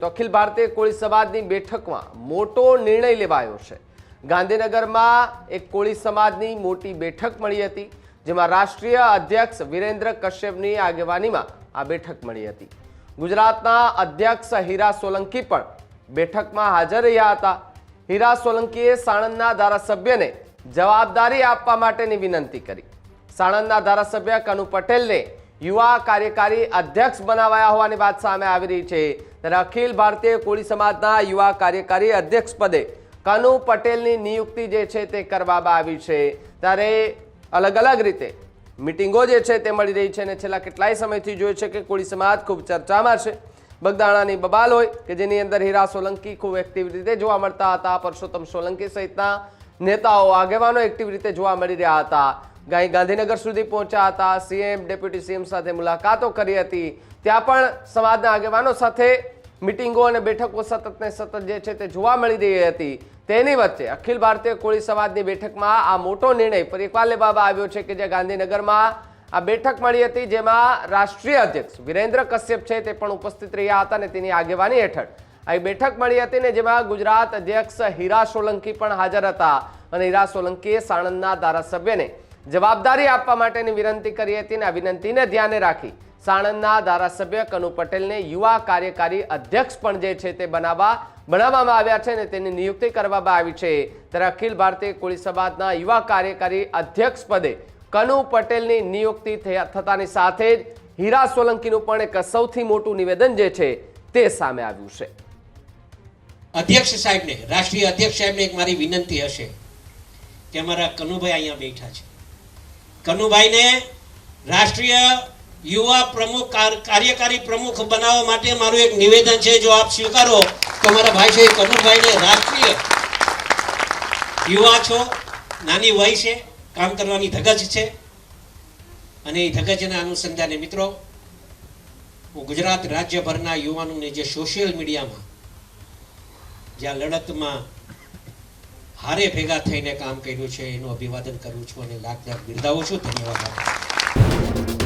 તો અખિલ ભારતીય કોળી સમાજની બેઠકમાં મોટો નિર્ણય લેવાયો છે। ગાંધીનગરમાં એક કોળી સમાજની મોટી બેઠક મળી હતી, જેમાં રાષ્ટ્રીય અધ્યક્ષ વિરેન્દ્ર કશ્યપની આગેવાનીમાં આ બેઠક મળી હતી। ગુજરાતના અધ્યક્ષ હીરા સોલંકી પણ બેઠકમાં હાજર રહ્યા હતા। હીરા સોલંકીએ સાણંદના ધારાસભ્યને જવાબદારી આપવા માટેની વિનંતી કરી। સાણંદના ધારાસભ્ય કનુ પટેલને युवा कार्यकारी अध्यक्ष बनावाया होवानी बात सामे आवी रही छे। त्यारे अखिल भारतीय कोળી समाजना युवा कार्यकारी अध्यक्ष पदे कनु पटेलनी नियुक्ति जे छे ते करवामां आवी छे। त्यारे अलग अलग रीते मीटिंगो जे छे ते मळी रही छे ने छेल्ला केटलाय समयथी जोई छे के कोળી समाज खूब चर्चामां छे। बगदाणानी बबाल होय के जेनी अंदर हीरा सोलंकी खूब एक्टिव रीते जोवा मळता हता। परसोत्तम सोलंकी सहितना नेताओ आगेवानो एक्टिव रीते जोवा मळी रह्या हता। गांधीनगर सुधी पहुंच्या था। सीएम डेप्यूटी सीएम साथे मुलाकातो करी हती। त्यां पण समाजना आगेवानो साथे मीटिंगो अने बैठको सतत ने सतत जे छे ते जोवा मळी रही हती। तेनी वच्चे अखिल भारतीय कोળી समाजनी बेठकमां आ मोटो निर्णय फरी एकवार लेवामां आव्यो छे के जे गांधीनगरमां आ बेठक मळी हती, जेमां राष्ट्रीय अध्यक्ष विरेन्द्र कश्यप छे ते पण उपस्थित रह्या हता अने तेनी आगेवानी हेठळ आ बेठक मळी हती ने जेमां गुजरात अध्यक्ष हीरा सोलंकी पण हाजर हता अने हीरा सोलंकीए साणंदना धारासभ्यने जवाबदारी आपवा माटेनी विनंती करी हती ने आ विनंतीने ध्याने राखी साणंदना धारासभ्य कनु पटेलने युवा कार्यकारी अध्यक्ष पण जे छे ते बनाववामां आव्या छे ने तेनी नियुक्ति करवामां आवी छे। त्यारे अखिल भारतीय कोળી समाजना युवा कार्यकारी अध्यक्ष पदे कनु पटेलनी नियुक्ति थतानी साथे ज हीरा सोलंकीनुं पण एक सौथी मोटुं निवेदन जे छे ते सामे आव्युं छे। अध्यक्ष साहेबने, राष्ट्रीय अध्यक्ष साहेबने एक मारी विनंती हशे के अमारा कनुभाई अहींया बैठा छे। कनुभाई ने राष्ट्रीय युवा प्रमुख कार्यकारी प्रमुख बनावा माटे मारू एक निवेदन है, जो आप स्वीकारो तो मारा भाई से कनुभाई ने राष्ट्रीय युवा छो, नानी वय छे, काम करवानी धगज छे अने ए धगजना अनुसंधाने मित्रों हूँ गुजरात राज्यभरना युवानोने जे सोशियल मीडिया में ज्यां लड़तमां हारे भेगा थईने काम कर्युं छे एनुं अभिवादन करूं छुं अने लाख लाख बिरदावुं छुं। धन्यवाद।